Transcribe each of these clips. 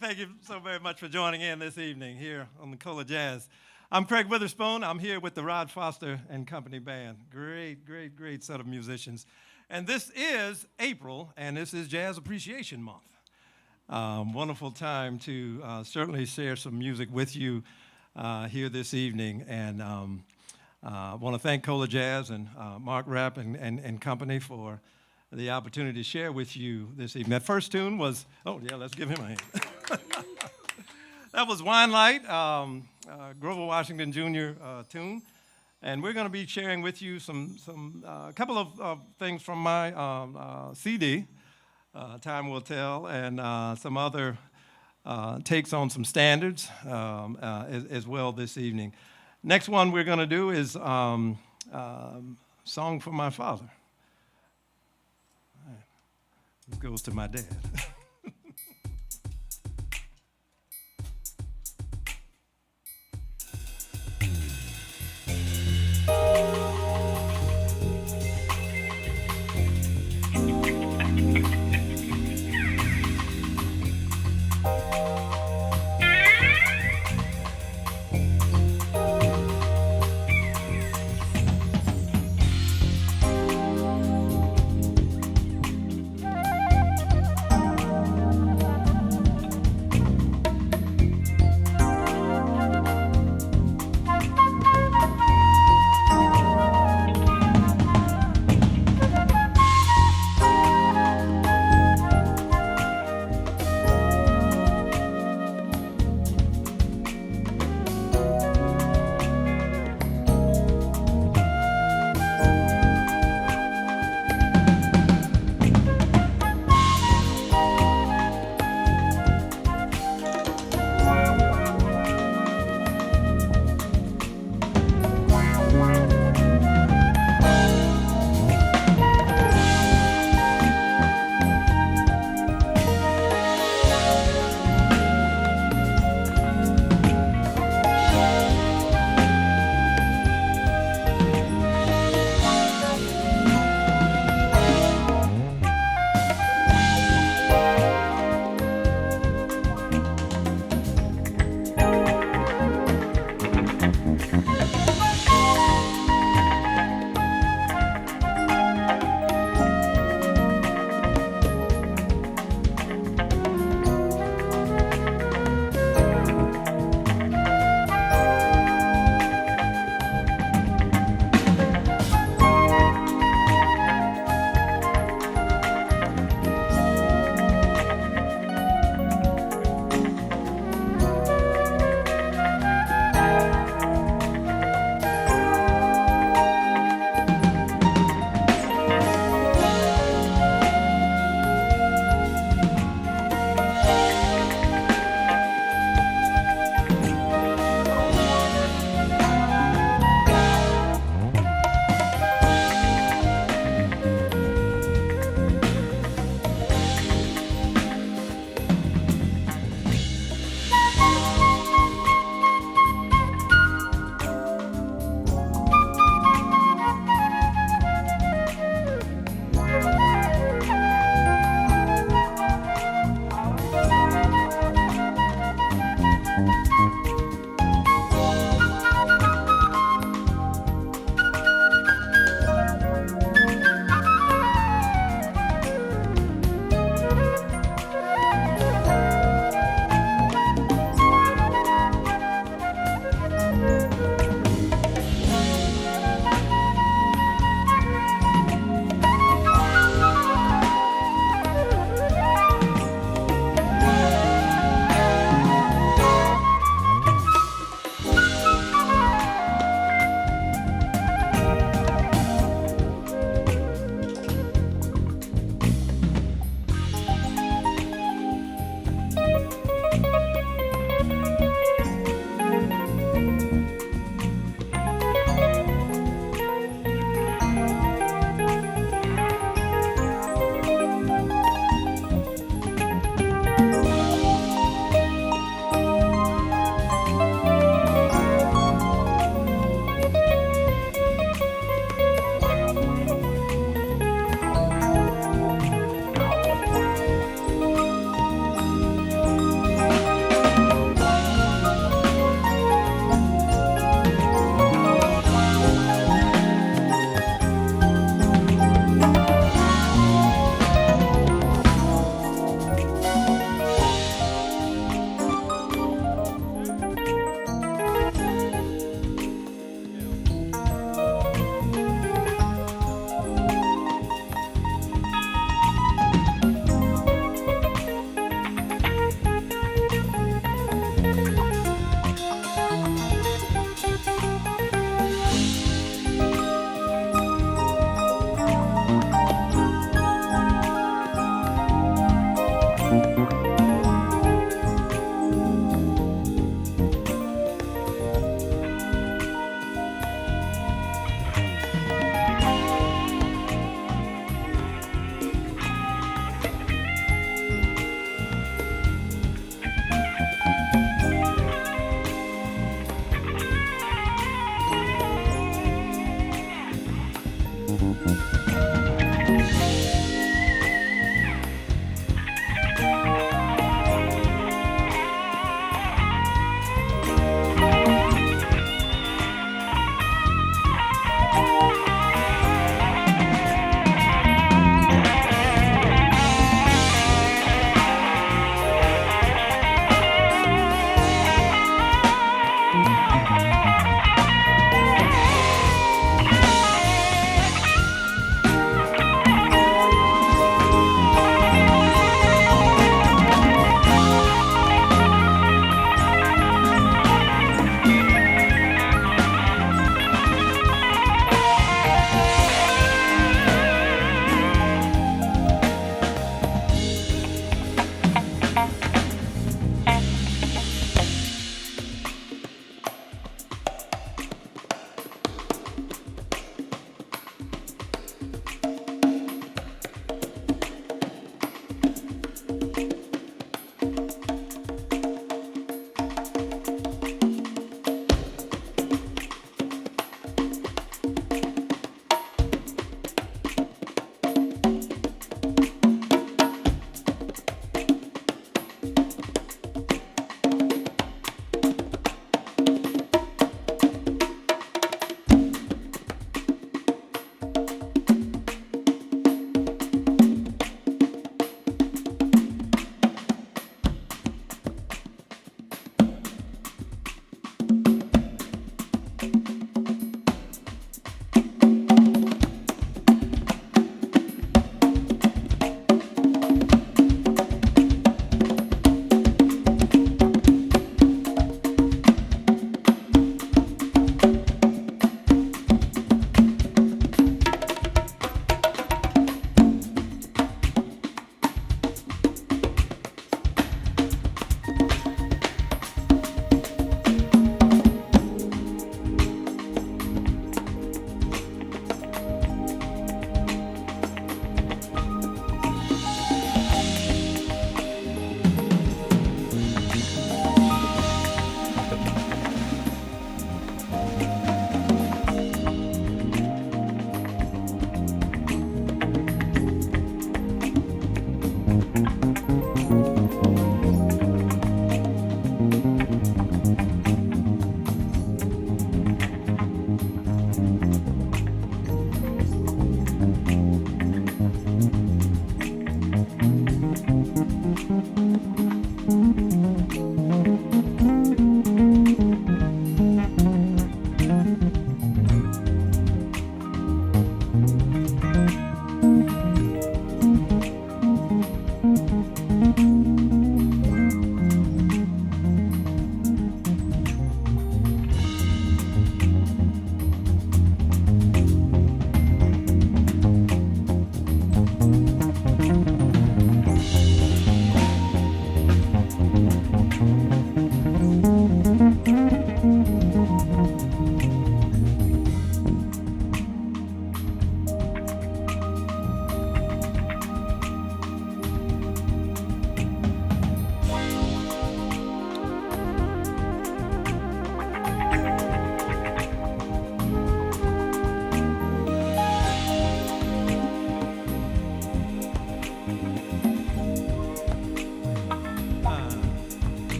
Thank you so very much for joining in this evening here on the ColaJazz. I'm Craig Witherspoon. I'm here with the Rod Foster and Company Band. Great set of musicians. And this is April, and this is Jazz Appreciation Month. Wonderful time to certainly share some music with you here this evening. And I want to thank ColaJazz and Mark Rapp and company for the opportunity to share with you this evening. That first tune was, oh yeah, let's give him a hand. That was Wine Light, Grover Washington Jr. Tune. And we're going to be sharing with you a couple of things from my CD, Time Will Tell, and some other takes on some standards as well this evening. Next one we're going to do is Song for My Father. This goes to my dad.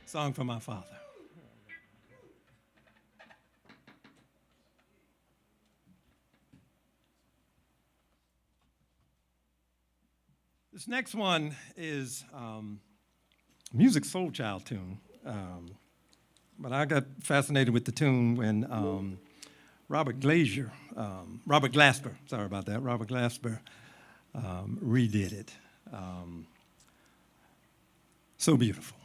Song for my father. This next one is music soul child tune. But I got fascinated with the tune when Robert Glasper, sorry about that, Robert Glasper redid it. So beautiful.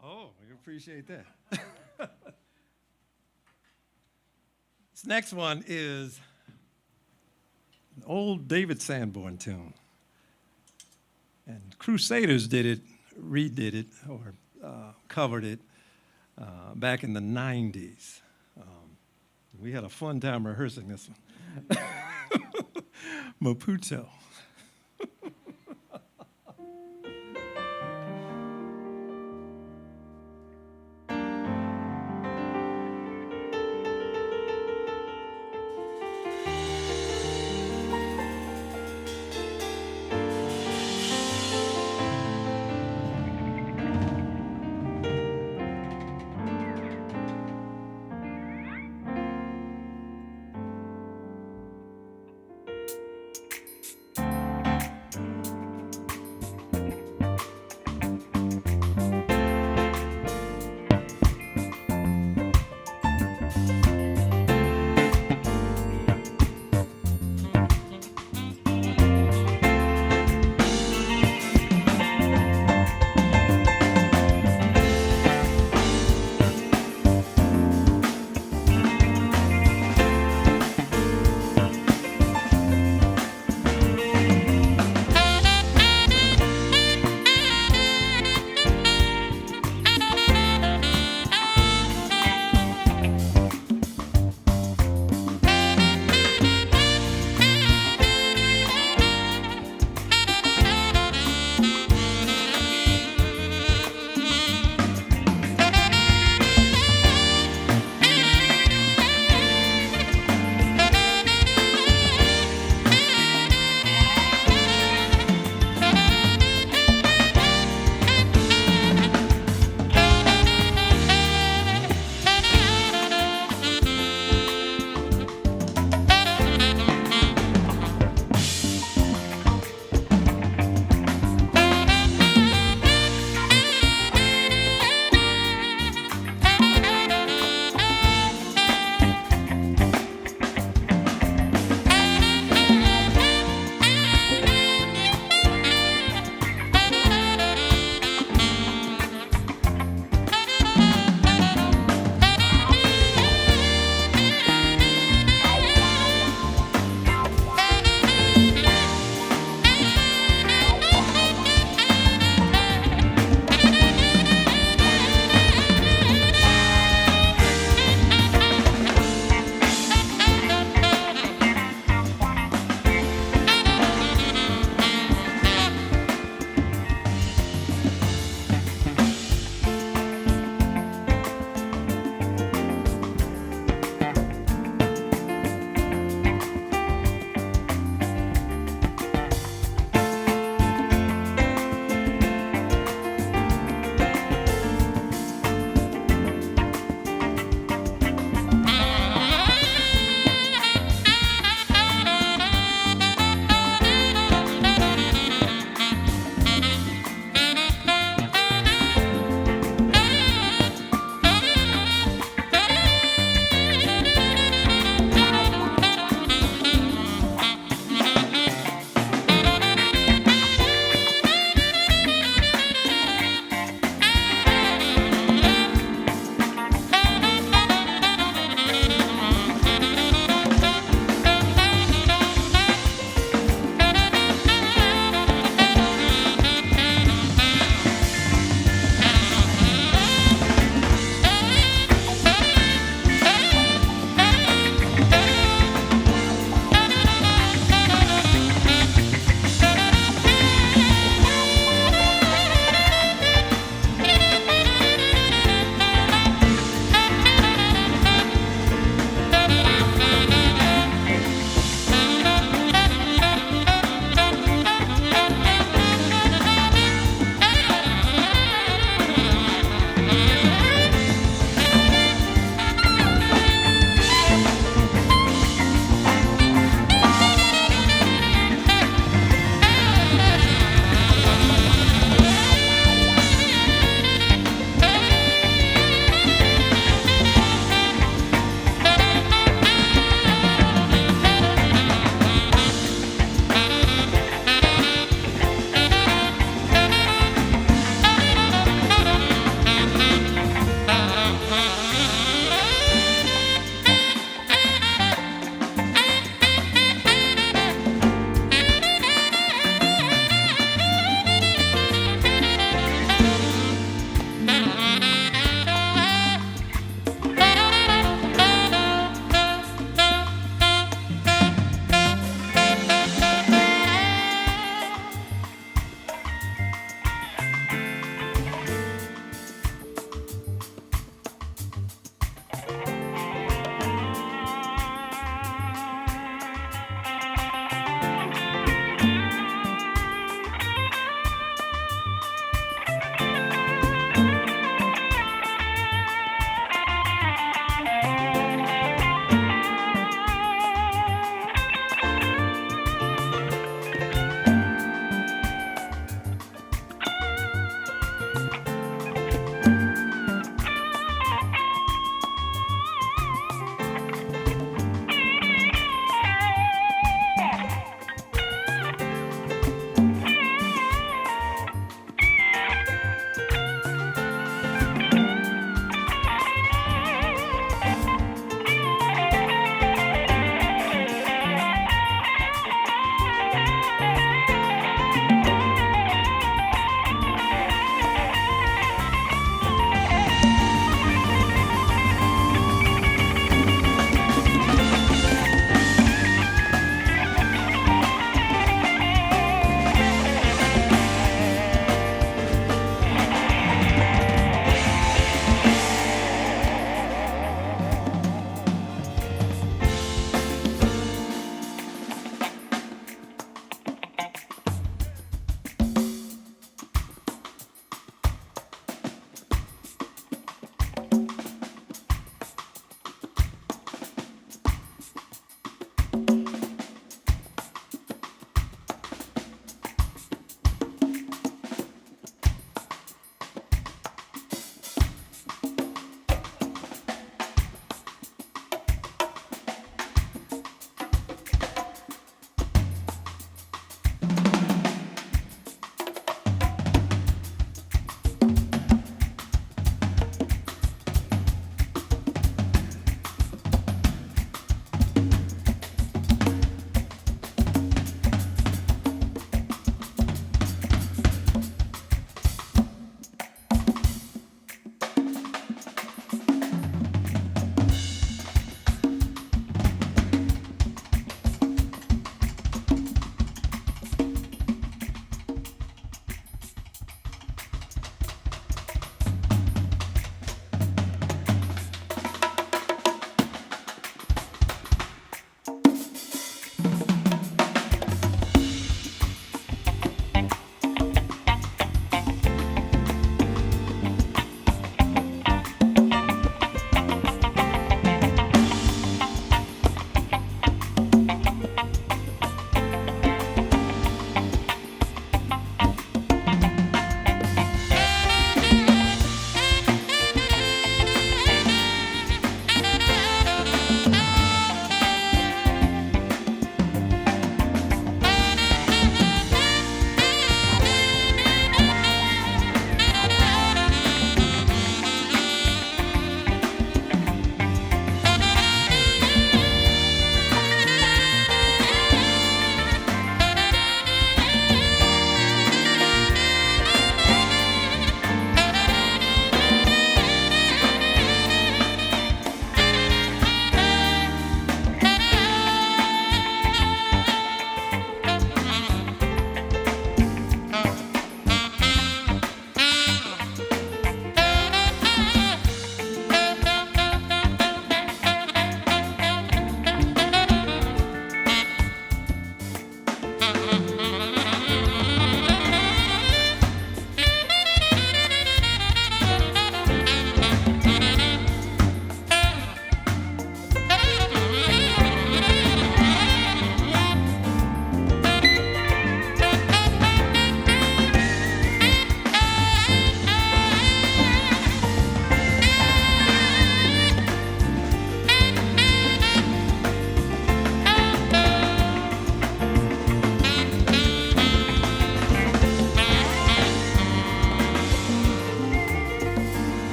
Oh, we appreciate that. This next one is an old David Sanborn tune. And Crusaders redid it, or covered it back in the 90s. We had a fun time rehearsing this one. Maputo.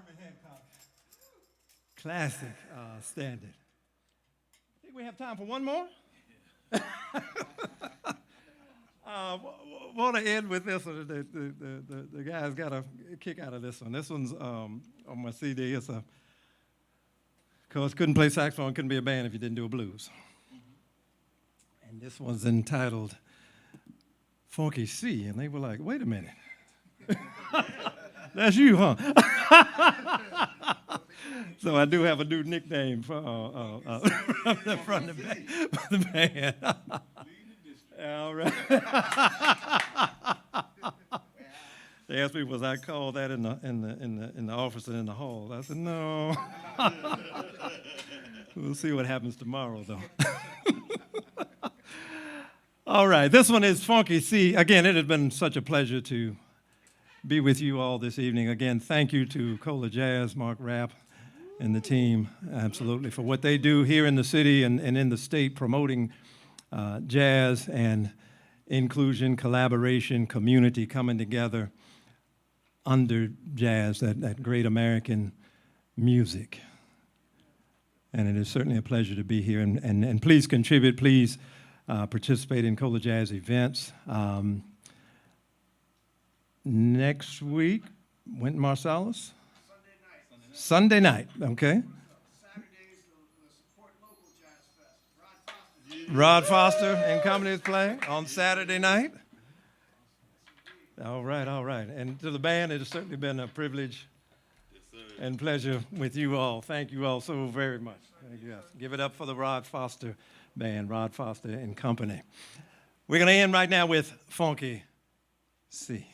Herbie Hancock. Classic standard. I think we have time for one more. Want to end with this one. The guys got a kick out of this one. This one's on my CD. It's of course, couldn't play saxophone, couldn't be a band if you didn't do a blues. And this one's entitled Funky C. And they were like, wait a minute. That's you, huh? So I do have a new nickname from the band. All right. They asked me, was I called that in the office and in the hall? I said, no. We'll see what happens tomorrow, though. All right, this one is Funky C. Again, it has been such a pleasure to be with you all this evening. Again, thank you to ColaJazz, Mark Rapp, and the team, absolutely, for what they do here in the city and in the state, promoting jazz and inclusion, collaboration, community coming together under jazz, that great American music. And it is certainly a pleasure to be here. And please contribute, please participate in ColaJazz events. Next week, Wynton Marsalis? Sunday night, okay. Saturdays, the support local jazz fest. Rod Foster and company is playing on Saturday night. All right, all right. And to the band, it has certainly been a privilege and pleasure with you all. Thank you all so very much. Yes. Give it up for the Rod Foster band, Rod Foster and company. We're going to end right now with Funky C.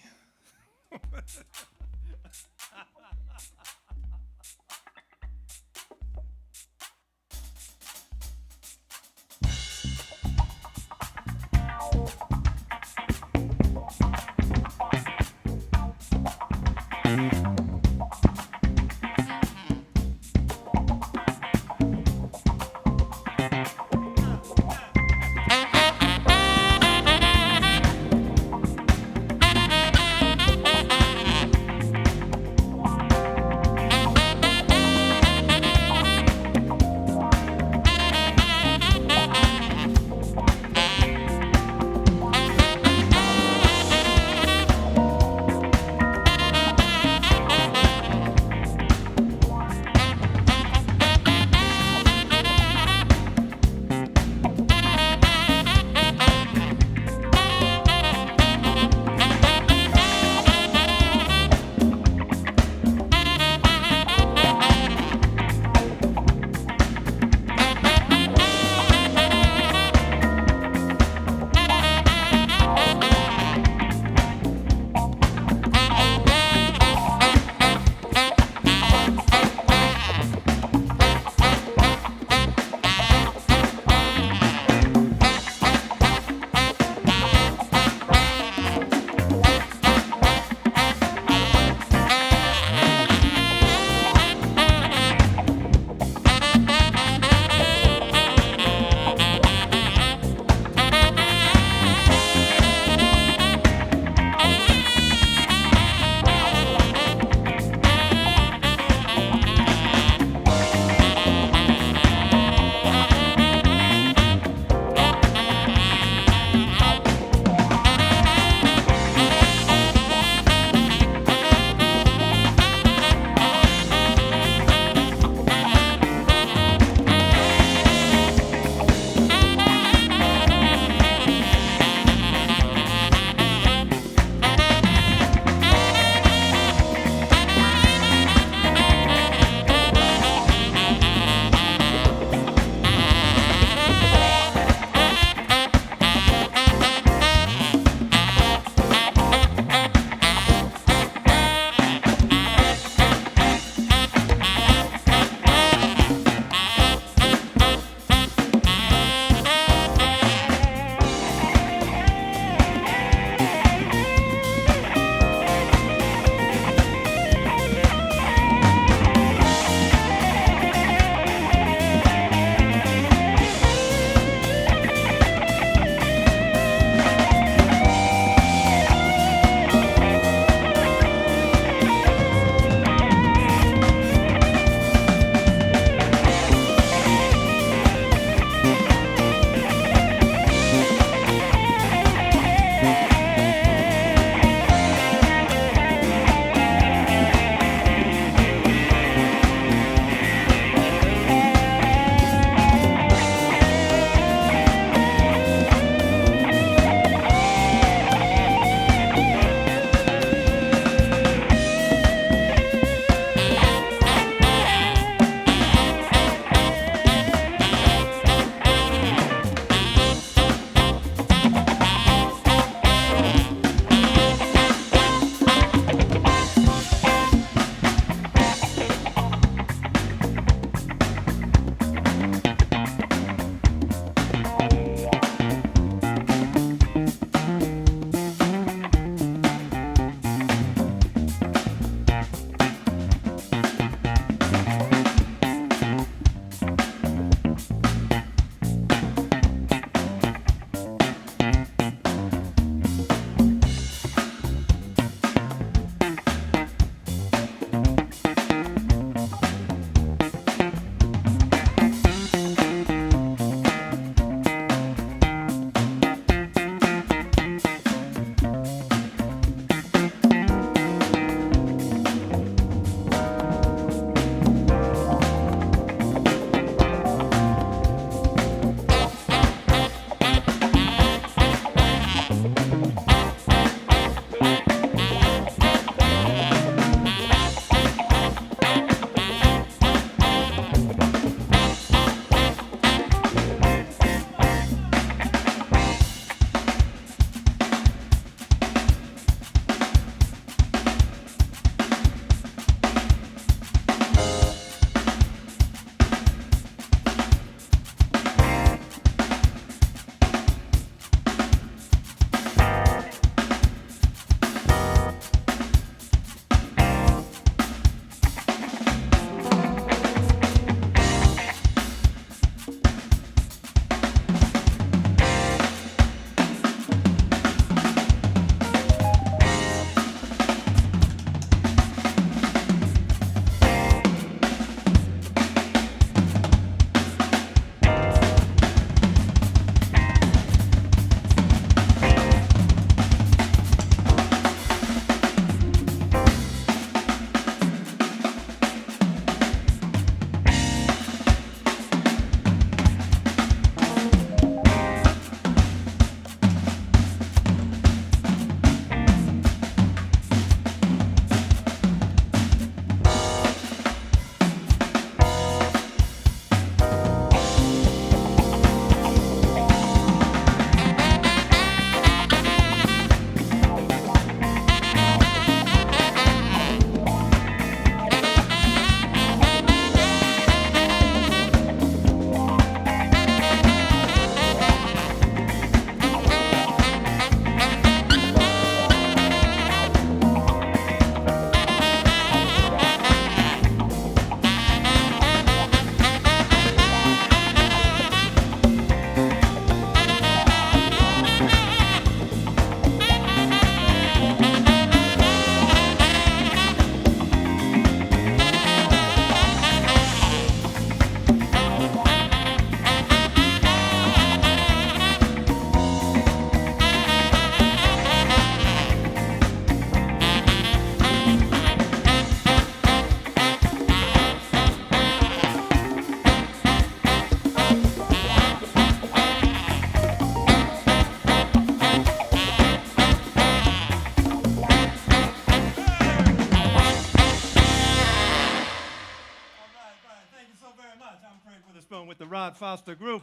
Witherspoon with the Rod Foster Group.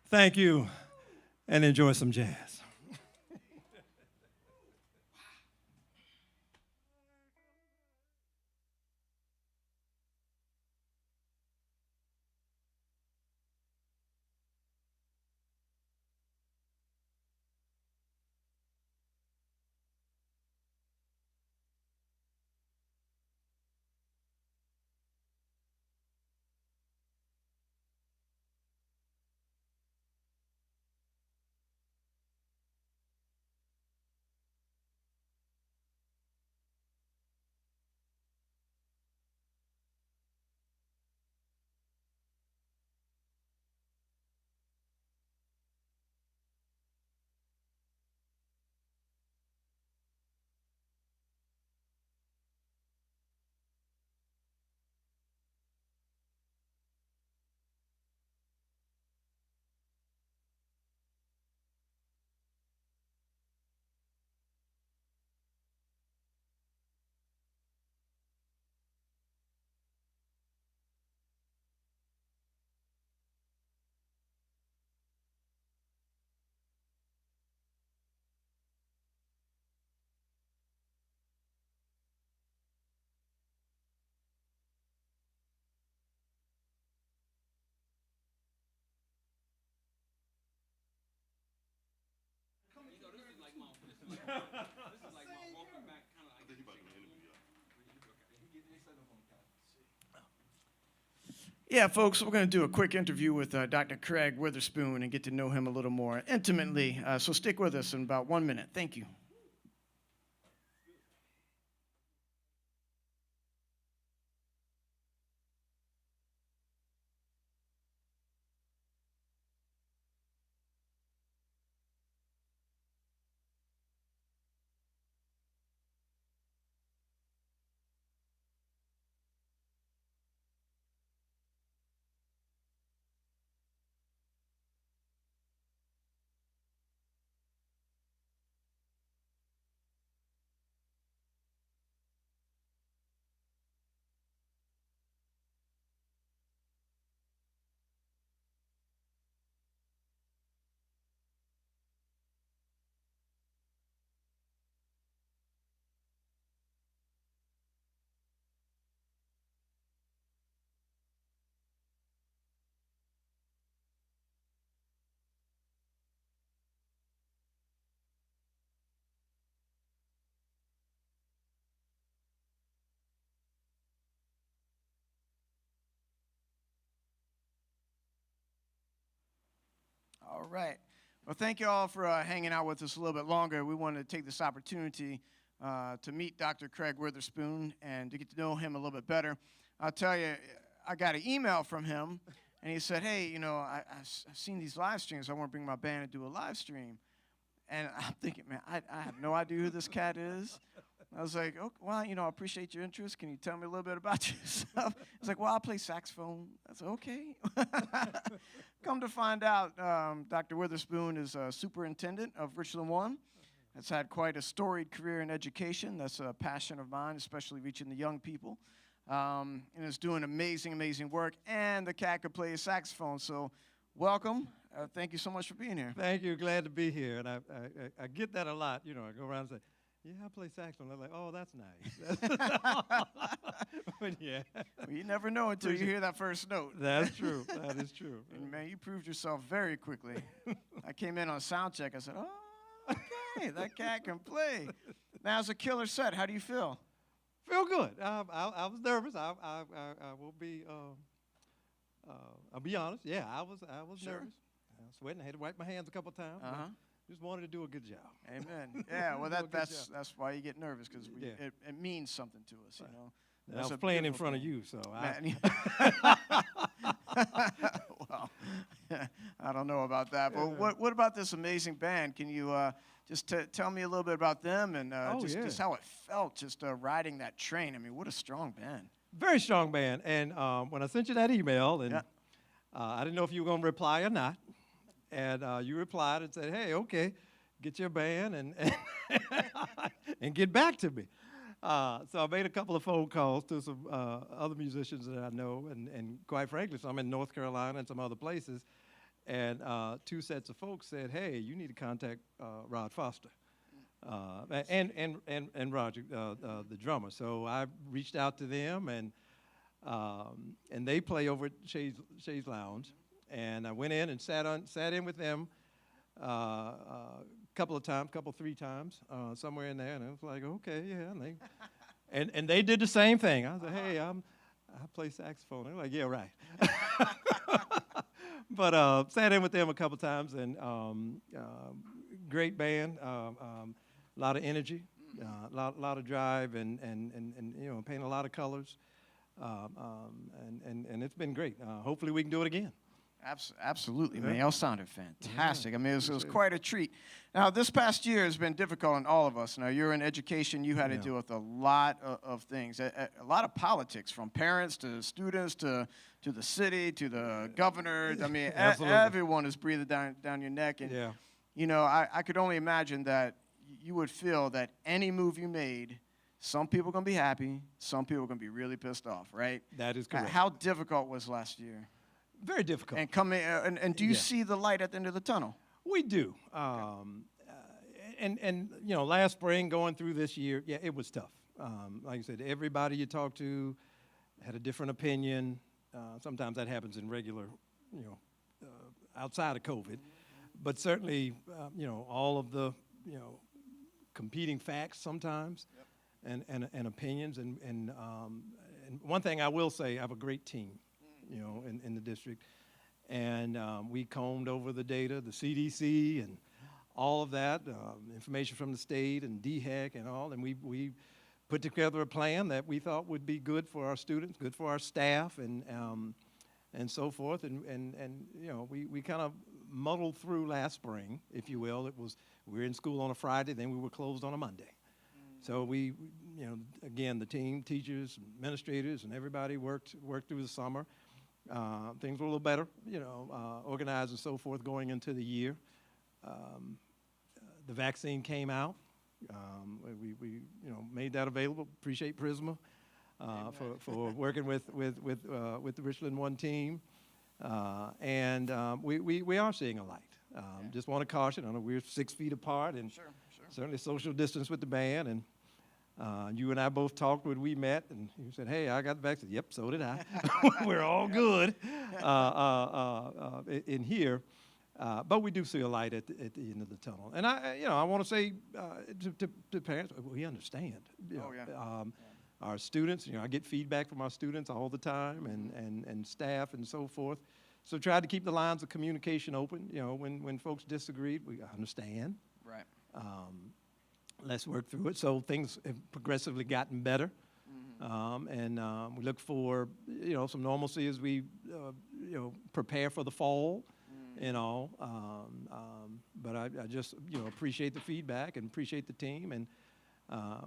Thank you, and enjoy some jazz. Yeah, folks, we're going to do a quick interview with Dr. Craig Witherspoon and get to know him a little more intimately. So stick with us in about 1 minute. Thank you. All right. Well, thank you all for hanging out with us a little bit longer. We wanted to take this opportunity to meet Dr. Craig Witherspoon and to get to know him a little bit better. I'll tell you, I got an email from him, and he said, hey, you know, I've seen these live streams. I want to bring my band and do a live stream. And I'm thinking, man, I have no idea who this cat is. I was like, okay, well, you know, I appreciate your interest. Can you tell me a little bit about yourself? He's like, well, I play saxophone. I said, okay. Come to find out, Dr. Witherspoon is a superintendent of Richland One. Has had quite a storied career in education. That's a passion of mine, especially reaching the young people. And is doing amazing, amazing work. And the cat could play a saxophone. So welcome. Thank you so much for being here. Thank you. Glad to be here. And I get that a lot. You know, I go around and say, yeah, I play saxophone. They're like, oh, that's nice. But yeah. Well, you never know until you hear that first note. That's true. That is true. And man, you proved yourself very quickly. I came in on sound check. I said, oh, okay, that cat can play. Now, it's a killer set. How do you feel? Feel good. I was nervous. I will be. I'll be honest. Yeah, I was Sure. nervous. I was sweating. I had to wipe my hands a couple of times. Uh-huh. Just wanted to do a good job. Amen. Yeah, well, that's why you get nervous, because Yeah. it means something to us, you know. And I was playing in front of you, so Man, well, I don't know about that. But what about this amazing band? Can you just tell me a little bit about them and just how it felt just riding that train? I mean, what a strong band. Very strong band. And when I sent you that email, and I didn't know if you were going to reply or not, and you replied and said, hey, okay, get your band and and get back to me. So I made a couple of phone calls to some other musicians that I know, and quite frankly, some in North Carolina and some other places. And two sets of folks said, "Hey, you need to contact Rod Foster and Roger, the drummer." So I reached out to them, and they play over at Shays Lounge. And I went in and sat in with them three times, somewhere in there, and I was like, okay, yeah. And they did the same thing. I was like, hey, I play saxophone. They're like, yeah, right. But sat in with them a couple times, and great band, a lot of energy, lot of drive, and paint a lot of colors, and it's been great. Hopefully we can do it again. Absolutely, man. Y'all sounded fantastic. I mean, it was quite a treat. Now, this past year has been difficult on all of us. Now, you're in education. You had to deal with a lot of things, a lot of politics, from parents to students to the city to the governor. I mean, everyone is breathing down your neck. And, I could only imagine that you would feel that any move you made, some people are going to be happy, some people are going to be really pissed off, right? That is correct. How difficult was last year? Very difficult. And do you see the light at the end of the tunnel? We do. And last spring going through this year, it was tough. Like I said, everybody you talk to had a different opinion. Sometimes that happens in regular, outside of COVID. But certainly, all of the, competing facts sometimes, and opinions. And one thing I will say, I have a great team. In the district. And we combed over the data, the CDC and all of that, information from the state and DHEC and all, and we put together a plan that we thought would be good for our students, good for our staff, and so forth. And we kind of muddled through last spring, if you will. We were in school on a Friday, then we were closed on a Monday. So we again, the team, teachers, administrators, and everybody worked through the summer. Things were a little better, organized and so forth going into the year. The vaccine came out. We made that available. Appreciate Prisma for working with the Richland One team. And we are seeing a light. Just want to caution, I know we're 6 feet apart, and certainly social distance with the band. And you and I both talked when we met, and you said, hey, I got the vaccine. Yep, so did I. We're all good in here. But we do see a light at the end of the tunnel. And I want to say to parents, we understand. Our students, I get feedback from our students all the time, and staff and so forth. So try to keep the lines of communication open. When folks disagreed, we understand. Right. Let's work through it. So things have progressively gotten better, and we look for some normalcy as we prepare for the fall, But I just appreciate the feedback and appreciate the team, and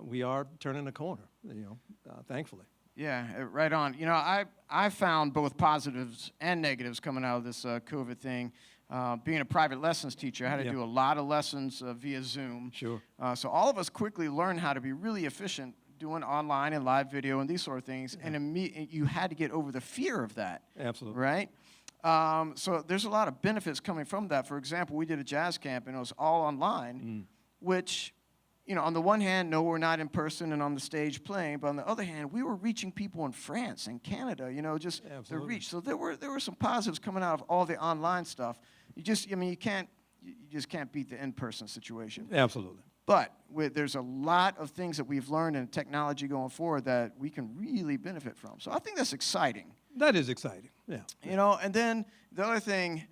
we are turning a corner, thankfully. Yeah, right on. I found both positives and negatives coming out of this COVID thing. Being a private lessons teacher, I had to do a lot of lessons via Zoom. Sure. So all of us quickly learned how to be really efficient doing online and live video and these sort of things. Yeah. And you had to get over the fear of that. Absolutely. Right? So there's a lot of benefits coming from that. For example, we did a jazz camp, and it was all online, which, on the one hand, no, we're not in person and on the stage playing, but on the other hand, we were reaching people in France and Canada, just the reach. So there were some positives coming out of all the online stuff. You just can't beat the in-person situation. Absolutely. But there's a lot of things that we've learned in technology going forward that we can really benefit from. So I think that's exciting. That is exciting, yeah. And then the other thing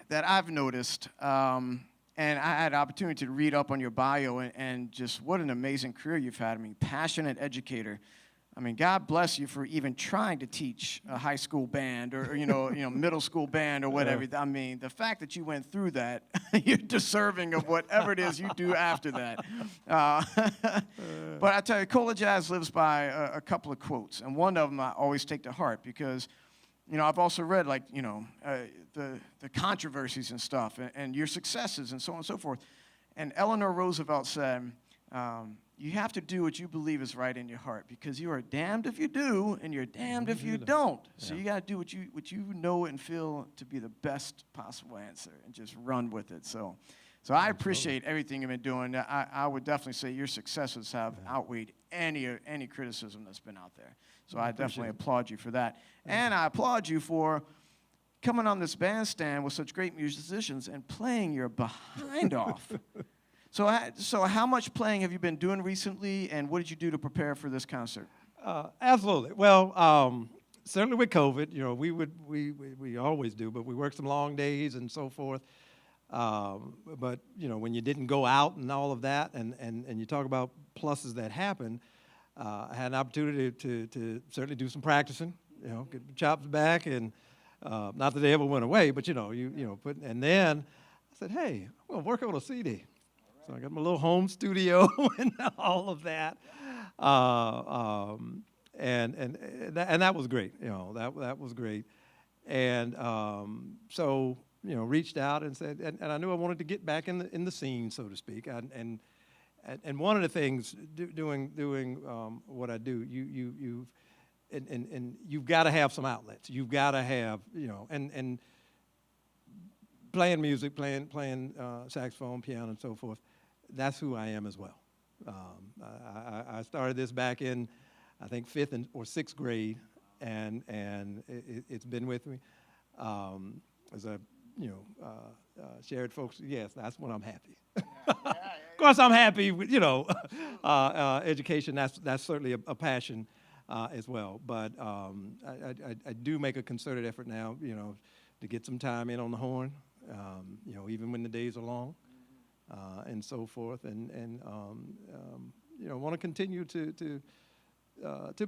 that I've noticed, and I had the opportunity to read up on your bio and just what an amazing career you've had. I mean, passionate educator. I mean, God bless you for even trying to teach a high school band or middle school band or whatever. Yeah. I mean, the fact that you went through that, you're deserving of whatever it is you do after that. But I tell you, ColaJazz lives by a couple of quotes, and one of them I always take to heart because, I've also read the controversies and stuff and your successes and so on and so forth. And Eleanor Roosevelt said, you have to do what you believe is right in your heart, because you are damned if you do and you're damned if you don't. So you got to do what you know and feel to be the best possible answer and just run with it. So I appreciate everything you've been doing. I would definitely say your successes have outweighed any criticism that's been out there. So I definitely applaud you for that. And I applaud you for coming on this bandstand with such great musicians and playing your behind off. So how much playing have you been doing recently, and what did you do to prepare for this concert? Absolutely. Well, certainly with COVID, we always do, but we worked some long days and so forth. But when you didn't go out and all of that, and you talk about pluses that happened, I had an opportunity to certainly do some practicing, get the chops back, and not that they ever went away, but and then I said, hey, I'm gonna work on a CD. So I got my little home studio and all of that, and that was great. That was great, and so reached out and said, and I knew I wanted to get back in the scene, so to speak, and one of the things doing what I do, you've got to have some outlets. You've got to have and playing music, playing saxophone, piano, and so forth. That's who I am as well. I started this back in, I think, 5th or 6th grade, and it's been with me. As I shared, folks, yes, that's when I'm happy. Of course, I'm happy with education. That's certainly a passion as well. But I do make a concerted effort now, to get some time in on the horn, even when the days are long. And so forth, and want to continue to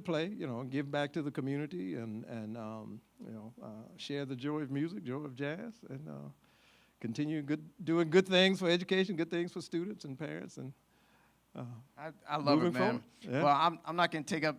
play, give back to the community, and share the joy of music, joy of jazz, and continue doing good things for education, good things for students and parents, and I love it, man. Yeah. Well, I'm not going to take up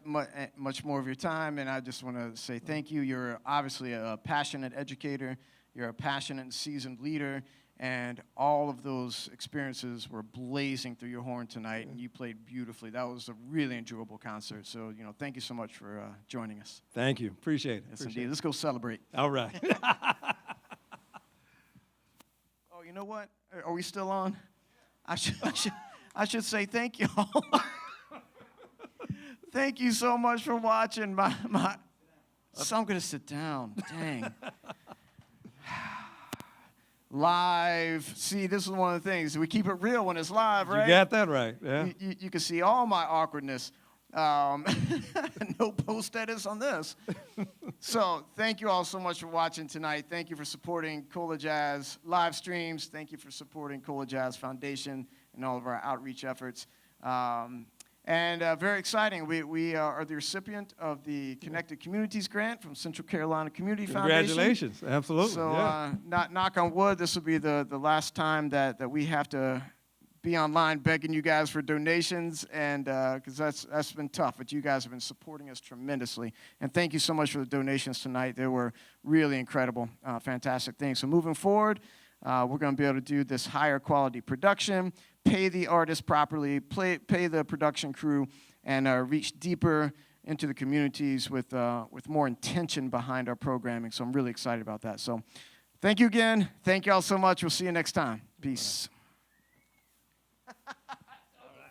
much more of your time, and I just want to say thank you. You're obviously a passionate educator. You're a passionate and seasoned leader. And all of those experiences were blazing through your horn tonight, and you played beautifully. That was a really enjoyable concert. So, thank you so much for joining us. Thank you. Appreciate it. Yes, indeed. Let's go celebrate. All right. Oh, you know what? Are we still on? I should say thank you all. Thank you so much for watching. So I'm going to sit down. Dang. Live. See, this is one of the things. We keep it real when it's live, right? You got that right, yeah. You can see all my awkwardness. No post-edits on this. So thank you all so much for watching tonight. Thank you for supporting ColaJazz live streams. Thank you for supporting ColaJazz Foundation and all of our outreach efforts. And very exciting, we are the recipient of the Connected Communities Grant from Central Carolina Community Foundation. Congratulations, absolutely. So yeah. knock on wood, this will be the last time that we have to be online begging you guys for donations, and because that's been tough, but you guys have been supporting us tremendously. And thank you so much for the donations tonight. They were really incredible, fantastic things. So moving forward, we're going to be able to do this higher quality production, pay the artists properly, pay the production crew, and reach deeper into the communities with more intention behind our programming. So I'm really excited about that. So thank you again. Thank you all so much. We'll see you next time. Peace.